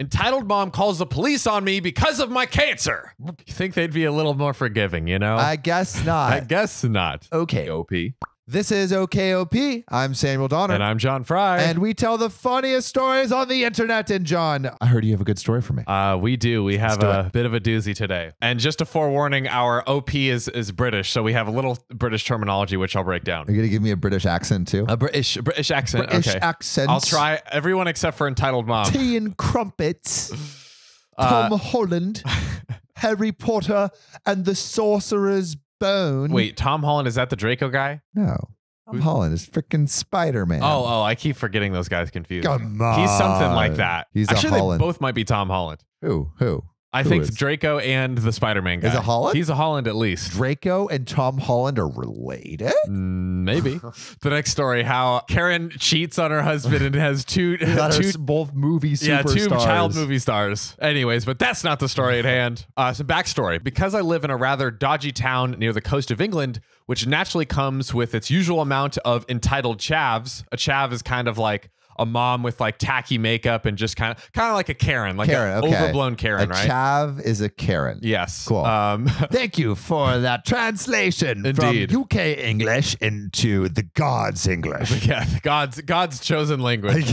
Entitled mom calls the police on me because of my cancer. You think they'd be a little more forgiving, you know? I guess not. I guess not. Okay. OP. This is OKOP. I'm Samuel Donner. And I'm John Frye. And we tell the funniest stories on the internet. And John, I heard you have a good story for me. We do. We have a bit of a doozy today. And just a forewarning, our OP is British, so we have a little British terminology, which I'll break down. Are you going to give me a British accent too? A British accent. British okay. accent. I'll try. Everyone except for Entitled Mom. Tea and crumpets. Tom Holland. Harry Potter and the Sorcerer's Bone. Wait, Tom Holland, is that the Draco guy? No. Tom Holland is freaking Spider-Man. Oh, I keep forgetting those guys confused. Come on. He's something like that. He's Actually, a Holland. they both might be Tom Holland. Who? I think Draco and the Spider-Man guy. Is it Holland? He's a Holland at least. Draco and Tom Holland are related? Maybe. The next story, how Karen cheats on her husband and has two both movie superstars. Yeah, two child movie stars. Anyways, but that's not the story at hand. Some backstory. Because I live in a rather dodgy town near the coast of England, which naturally comes with its usual amount of entitled chavs. A chav is kind of like a mom with like tacky makeup and just kind of like a Karen, like an overblown Karen, right? A chav is a Karen. Yes. Cool. Thank you for that translation. Indeed. From UK English into the God's English. Yeah, God's chosen language.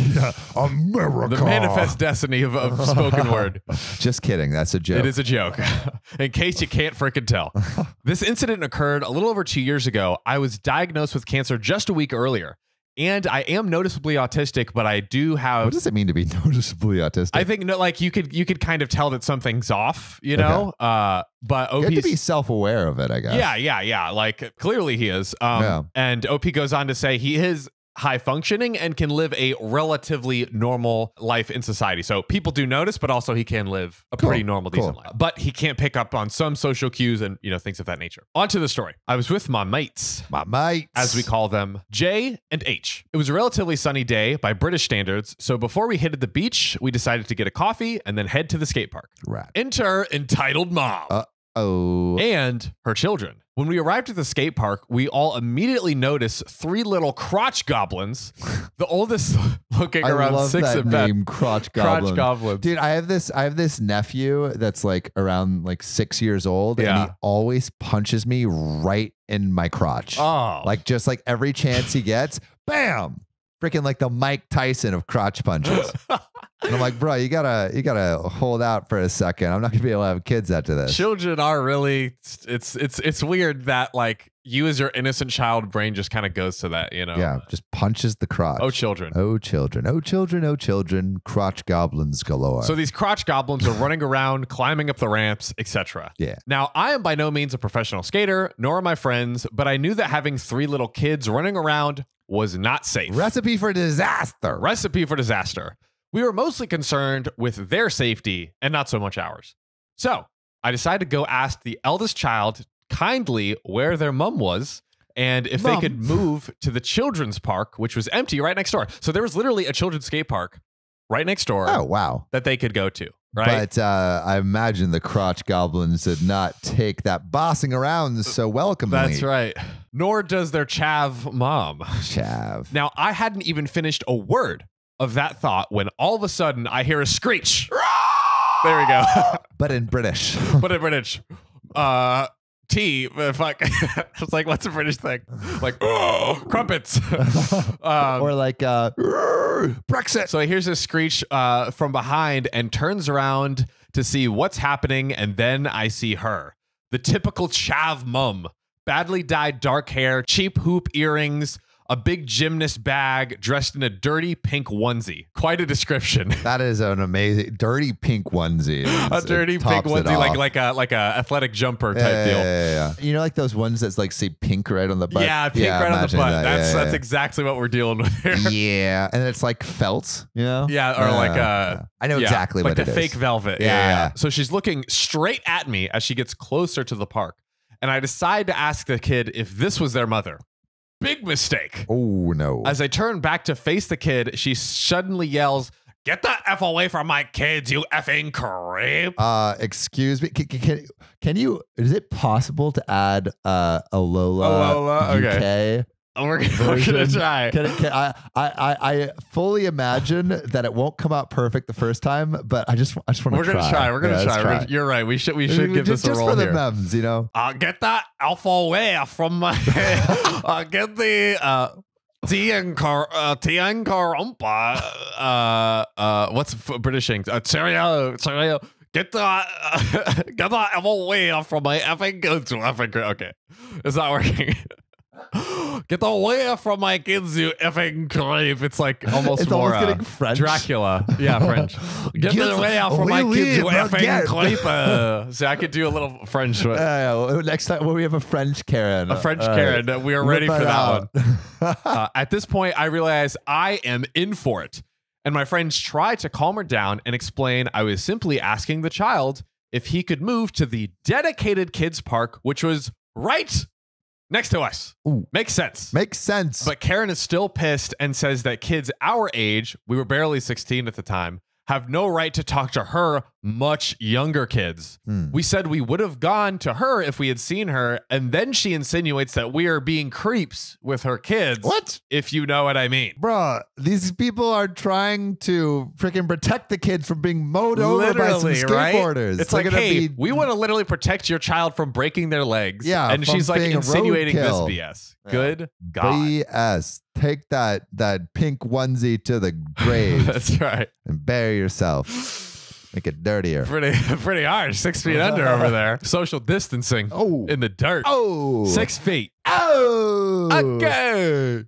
America. The manifest destiny of spoken word. Just kidding. That's a joke. It is a joke. In case you can't frickin' tell. This incident occurred a little over 2 years ago. I was diagnosed with cancer just a week earlier. And I am noticeably autistic, but I do have. What does it mean to be noticeably autistic? I think like you could kind of tell that something's off, you know. Okay. But OP you have to be self-aware of it, I guess. Yeah. Like clearly he is. And OP goes on to say he is high functioning and can live a relatively normal life in society. So people do notice, but also he can live a pretty normal, decent life. But he can't pick up on some social cues and, things of that nature. On to the story. I was with my mates. As we call them, J and H. It was a relatively sunny day by British standards. So before we headed the beach, we decided to get a coffee and then head to the skate park. Right. Enter entitled mom. And her children. When we arrived at the skate park, we all immediately noticed three little crotch goblins. The oldest looking around 6 at best. Crotch goblin. Crotch goblins. Dude, I have this nephew that's like around like 6 years old, and he always punches me right in my crotch. Oh, like just like every chance he gets, bam! Freaking like the Mike Tyson of crotch punches. And I'm like, bro, you gotta hold out for a second. I'm not gonna be able to have kids after this. Children are really, it's weird that like you as your innocent child brain just kind of goes to that, Yeah, just punches the crotch. Oh, children. Oh, children. Oh, children. Oh, children. Crotch goblins galore. So these crotch goblins are running around, climbing up the ramps, etc. Yeah. Now, I am by no means a professional skater, nor are my friends, but I knew that having three little kids running around was not safe. Recipe for disaster. Recipe for disaster. We were mostly concerned with their safety and not so much ours. So I decided to go ask the eldest child kindly where their mom was and if they could move to the children's park, which was empty right next door. So there was literally a children's skate park right next door. Oh, wow. That they could go to. Right. But I imagine the crotch goblins did not take that bossing around so welcomely. That's right. Nor does their chav mom. Chav. Now, I hadn't even finished a word of that thought when all of a sudden I hear a screech. There we go. But in British. Fuck. I was like, what's a British thing? Like, oh, crumpets. Or like Brexit. So he hears a screech from behind and turns around to see what's happening. And then I see her, the typical chav mum, badly dyed dark hair, cheap hoop earrings, a big gymnast bag, dressed in a dirty pink onesie. Quite a description. That is an amazing dirty pink onesie. A dirty pink onesie, like a athletic jumper type deal. Yeah. You know, like those ones that's like say pink right on the butt. Yeah, pink right on the butt. That's exactly what we're dealing with here. Yeah, and it's like felt. You know. Yeah, or I know exactly what it is. Like the fake velvet. Yeah. So she's looking straight at me as she gets closer to the park, and I decide to ask the kid if this was their mother. Big mistake. Oh, no. As I turn back to face the kid, she suddenly yells, "Get the F away from my kids, you effing creep." Excuse me. Can you, is it possible to add a Lola UK We're gonna try. I fully imagine that it won't come out perfect the first time, but I just want to try. We're gonna try. We're gonna try. You're right. We should give this a roll just for here. the memes, you know. Get that alpha away from my. Get the tea and carumpa. What's British ink? Cheerio. Get that away from my effing. Okay, it's not working. Get away from my kids, you effing creep. It's like almost it's more getting French. Dracula. Yeah, French. Get away from my kids, you effing creep. See, I could do a little French. Next time when we have a French Karen. A French Karen. We are ready for that one. At this point, I realize I am in for it. And my friends try to calm her down and explain I was simply asking the child if he could move to the dedicated kids park, which was right next to us. Ooh. Makes sense. Makes sense. But Karen is still pissed and says that kids our age, we were barely 16 at the time, have no right to talk to her much younger kids. We said we would have gone to her if we had seen her, and then she insinuates that we are being creeps with her kids. What? If you know what I mean. Bruh, these people are trying to freaking protect the kids from being mowed over by some skateboarders. Right? It's like, hey, we want to literally protect your child from breaking their legs. Yeah, and she's like insinuating this BS. Yeah. Good God. BS. Take that pink onesie to the grave. That's right. And bury yourself. Make it dirtier. Pretty harsh. 6 feet under over there. Social distancing. Oh. In the dirt. Oh. 6 feet. Oh. Okay.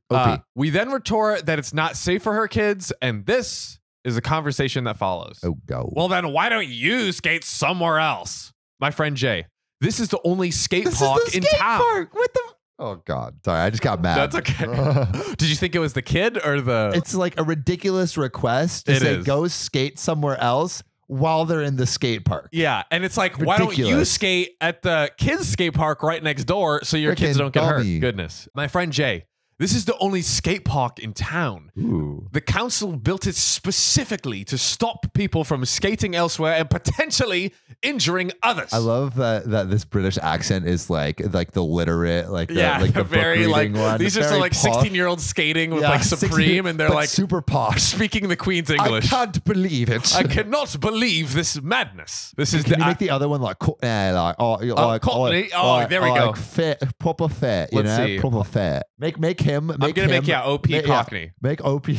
We then retort that it's not safe for her kids, and this is a conversation that follows. Oh, go. Well, then why don't you skate somewhere else? My friend Jay, this is the only skate park in town. Park. What the? Oh, God. Sorry, I just got mad. That's okay. Did you think it was the kid or the... It's like a ridiculous request to say go skate somewhere else while they're in the skate park. Yeah, and it's like, why don't you skate at the kids' skate park right next door so your kids don't get hurt? Goodness. My friend Jay, this is the only skate park in town. Ooh. The council built it specifically to stop people from skating elsewhere and potentially injuring others. I love that this British accent is like the literate, like the very like one. These are like 16-year-olds skating with like Supreme, and they're like super posh, speaking the Queen's English. I can't believe it. I cannot believe this madness. This is Can you make the other one like there we go. Like fit, proper fit. You know, proper fit. Make him. I'm gonna make OP Cockney. Yeah, make OP.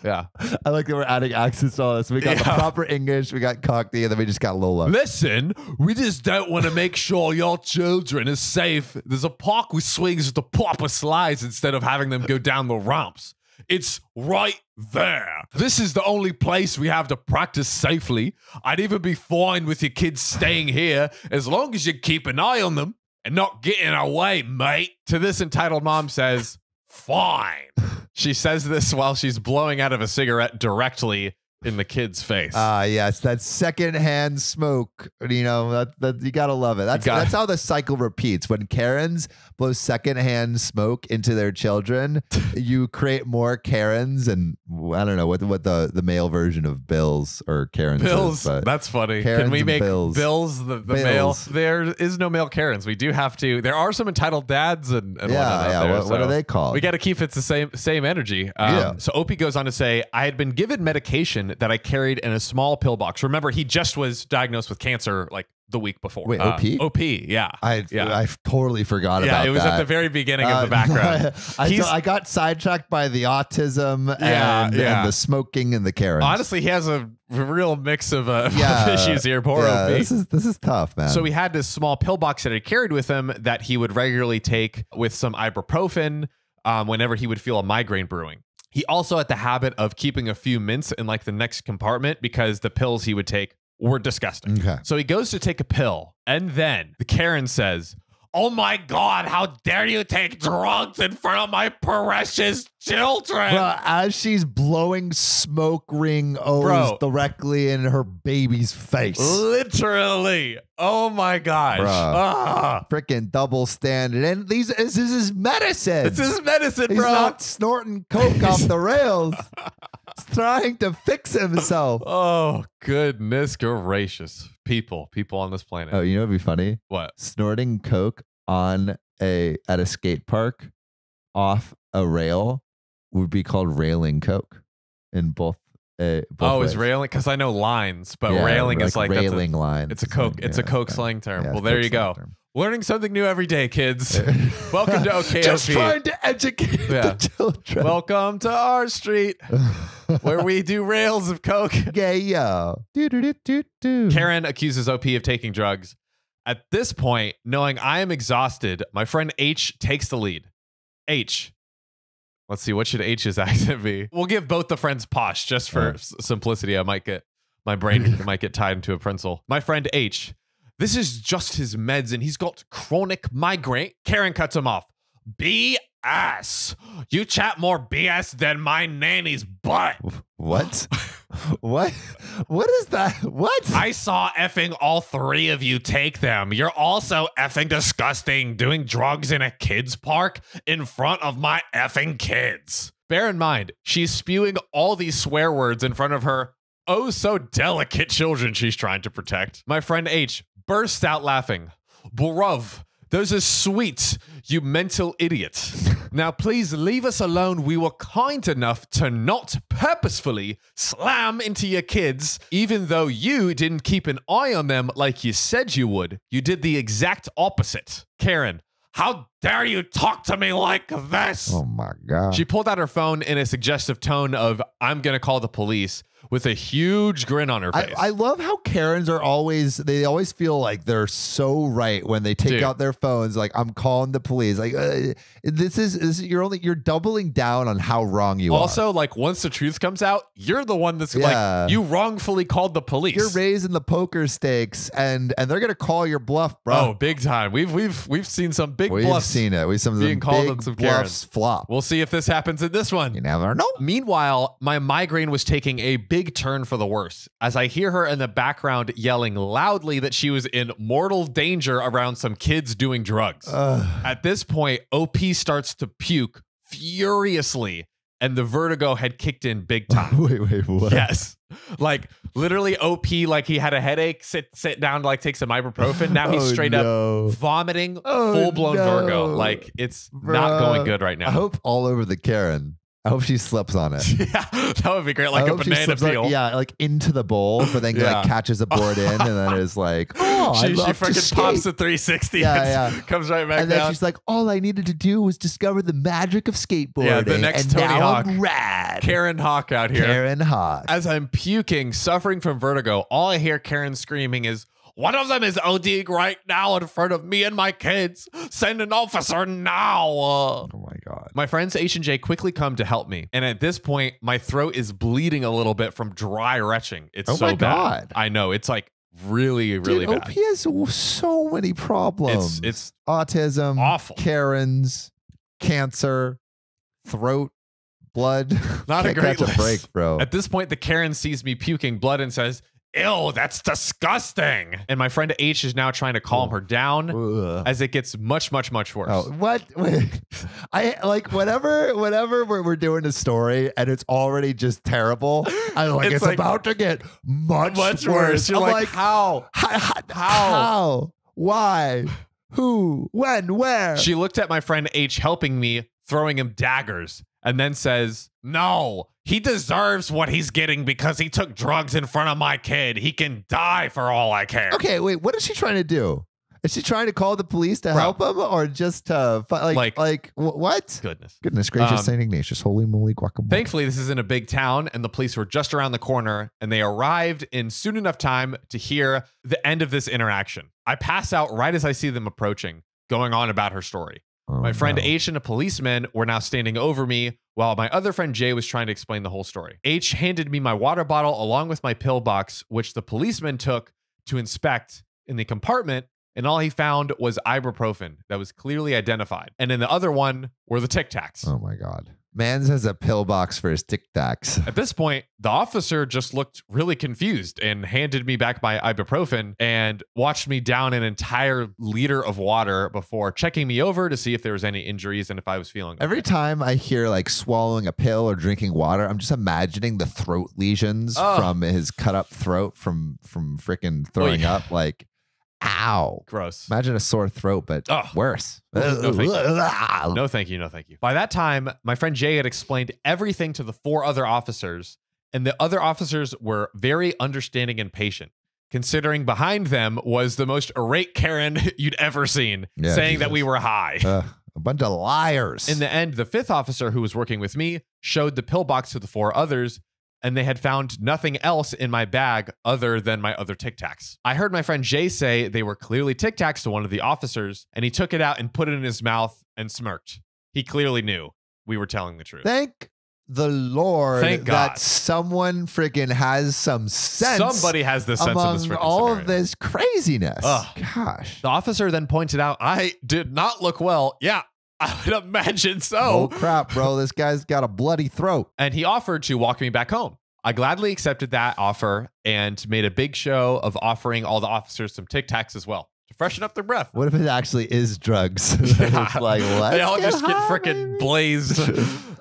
Yeah, I like that we're adding accents to all this. We got the proper English, we got Cockney, and then we just got Lola. Listen, we just don't want to make sure your children is safe. There's a park with swings with the proper slides instead of having them go down the ramps. It's right there. This is the only place we have to practice safely. I'd even be fine with your kids staying here as long as you keep an eye on them and not getting away, mate. To this, entitled mom says, fine. She says this while she's blowing out of a cigarette directly in the kid's face. Yes, that secondhand smoke. You know, that you gotta love it. That's how the cycle repeats. When Karens blow secondhand smoke into their children, you create more Karens, and I don't know what the male version of Bills or Karens Bills. is. But that's funny. Karens Can we make Bills the male? There is no male Karens. We do have to. There are some entitled dads and what are they called? We got to keep it the same energy. So Opie goes on to say, I had been given medication that I carried in a small pill box. Remember, he just was diagnosed with cancer like the week before. Wait, OP? OP, yeah. I totally forgot about that. Yeah, it was at the very beginning of the background. I got sidetracked by the autism and the smoking and the Karens. Honestly, he has a real mix of issues here. Poor OP. This is tough, man. So he had this small pill box that he carried with him that he would regularly take with some ibuprofen whenever he would feel a migraine brewing. He also had the habit of keeping a few mints in like the next compartment because the pills he would take were disgusting. Okay. So he goes to take a pill, and then the Karen says, oh my God, how dare you take drugs in front of my precious children? Bro, as she's blowing smoke ring O's directly in her baby's face. Literally. Oh my gosh. Freaking double standard. And this is medicine. This is medicine, bro. He's not snorting coke off the rails. He's trying to fix himself. Oh, goodness gracious. People on this planet. Oh, you know what'd be funny? What? Snorting coke at a skate park off a rail would be called railing coke in both is railing? Because I know lines, but railing is like railing line. It's a coke. It's a coke slang term. Well, there you go. Learning something new every day, kids. Welcome to OKOP. Just trying to educate the children. Welcome to our street, where we do rails of coke. Yeah, yo. Karen accuses OP of taking drugs. At this point, knowing I am exhausted, my friend H takes the lead. H. Let's see, what should H's accent be? We'll give both the friends posh, just for simplicity. My brain might get tied into a pencil. My friend H. This is just his meds and he's got chronic migraine. Karen cuts him off. BS. You chat more BS than my nanny's butt. What? What? What is that? What? I saw effing all three of you take them. You're also effing disgusting doing drugs in a kid's park in front of my effing kids. Bear in mind, she's spewing all these swear words in front of her oh so delicate children she's trying to protect. My friend H bursts out laughing. Bruv, those are sweet, you mental idiot. Now please leave us alone. We were kind enough to not purposefully slam into your kids, even though you didn't keep an eye on them like you said you would. You did the exact opposite. Karen, how dare you talk to me like this? Oh my God. She pulled out her phone in a suggestive tone of, I'm going to call the police, with a huge grin on her face. I love how Karens are they always feel like they're so right when they take out their phones. Like, I'm calling the police. Like, you're doubling down on how wrong you are. Also, like, once the truth comes out, you're the one that's like, you wrongfully called the police. You're raising the poker stakes, and they're gonna call your bluff, bro. Oh, big time. We've seen some big bluffs. We've seen it. We've seen some big bluffs flop. We'll see if this happens in this one. You never know. Meanwhile, my migraine was taking a big turn for the worse as I hear her in the background yelling loudly that she was in mortal danger around some kids doing drugs. At this point, OP starts to puke furiously and the vertigo had kicked in big time. Wait, what? Yes. Like literally OP, like he had a headache, sit down to like take some ibuprofen. Now he's straight up vomiting, full-blown vertigo. Like it's not going good right now. I hope all over the Karen. I hope she slips on it. Yeah, that would be great. Like a banana peel. Like into the bowl, but then like catches a board in, and then is like, oh, she freaking pops a 360. And comes right back and down. Then she's like, all I needed to do was discover the magic of skateboarding. Yeah, the next Tony Hawk. I'm rad. Karen Hawk out here. Karen Hawk. As I'm puking, suffering from vertigo, all I hear Karen screaming is, one of them is ODing right now in front of me and my kids. Send an officer now. Oh my God. My friends H and J quickly come to help me. And at this point, my throat is bleeding a little bit from dry retching. It's so bad. Oh my God. I know. It's like really, really bad. OP has so many problems. It's autism, awful. Karens, cancer, throat, blood. Not a great list. Break, bro. At this point, the Karen sees me puking blood and says, ew, that's disgusting. And my friend H is now trying to calm her down as it gets much, much, much worse. Oh, what? Wait. I like whenever we're doing a story and it's already just terrible. I'm like, it's like, about to get much worse. You're like, how? How? Why? Who? When? Where? She looked at my friend H helping me, throwing him daggers, and then says, no, he deserves what he's getting because he took drugs in front of my kid. He can die for all I care. Okay, wait, what is she trying to do? Is she trying to call the police to help him or just to what? Goodness gracious, St. Ignatius, holy moly guacamole. Thankfully, this isn't a big town and the police were just around the corner and they arrived in soon enough time to hear the end of this interaction. I pass out right as I see them approaching, going on about her story. My friend H and a policeman were now standing over me while my other friend J was trying to explain the whole story. H handed me my water bottle along with my pill box, which the policeman took to inspect in the compartment, and all he found was ibuprofen that was clearly identified. And in the other one were the Tic Tacs. Oh my God. Mans has a pill box for his Tic Tacs. At this point, the officer just looked really confused and handed me back my ibuprofen and watched me down an entire liter of water before checking me over to see if there was any injuries and if I was feeling okay. Every time I hear like swallowing a pill or drinking water, I'm just imagining the throat lesions from his cut up throat from freaking throwing up. Like, Ow. Gross. Imagine a sore throat, but worse. No, thank you. No, thank you. No, thank you. By that time, my friend Jay had explained everything to the 4 other officers, and the other officers were very understanding and patient, considering behind them was the most irate Karen you'd ever seen, saying that we were high. A bunch of liars. In the end, the 5th officer who was working with me showed the pillbox to the 4 others, and they had found nothing else in my bag other than my other Tic Tacs. I heard my friend Jay say they were clearly Tic Tacs to one of the officers, and he took it out and put it in his mouth and smirked. He clearly knew we were telling the truth. Thank the Lord Thank God. that someone freaking has some sense. Somebody has this sense among in this freaking all scenario. of this craziness. Ugh. Gosh. The officer then pointed out I did not look well. Yeah, I would imagine so. Oh, crap, bro. This guy's got a bloody throat. And he offered to walk me back home. I gladly accepted that offer and made a big show of offering all the officers some Tic Tacs as well to freshen up their breath. What if it actually is drugs? It's like, they all just get high, freaking blazed.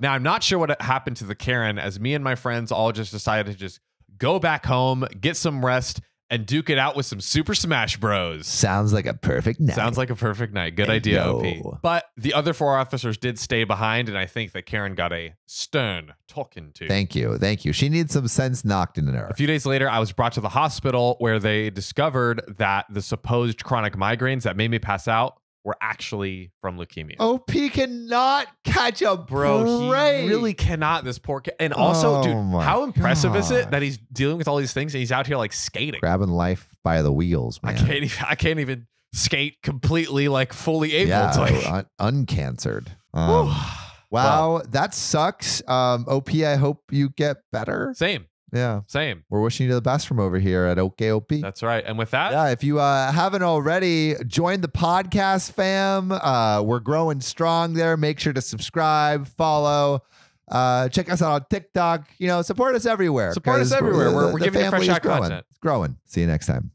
Now, I'm not sure what happened to the Karen, as me and my friends all just decided to just go back home, get some rest, and duke it out with some Super Smash Bros. Sounds like a perfect night. Sounds like a perfect night. Good idea, OP. But the other 4 officers did stay behind, and I think that Karen got a stern talking to. Thank you. Thank you. She needs some sense knocked into her. A few days later, I was brought to the hospital where they discovered that the supposed chronic migraines that made me pass out were actually from leukemia. OP cannot catch a Bro, break. he really cannot, this poor kid. And also, dude, how impressive is it God. that he's dealing with all these things and he's out here like skating? Grabbing life by the wheels, man. I can't even skate completely, like fully able to. Like, uncancered. Wow, that sucks. OP, I hope you get better. Same. Yeah. Same. We're wishing you the best from over here at OKOP. That's right. And with that, yeah, if you haven't already, join the podcast fam. We're growing strong there. Make sure to subscribe, follow, check us out on TikTok. Support us everywhere. Support us everywhere. We're giving you fresh family is out content. It's growing. See you next time.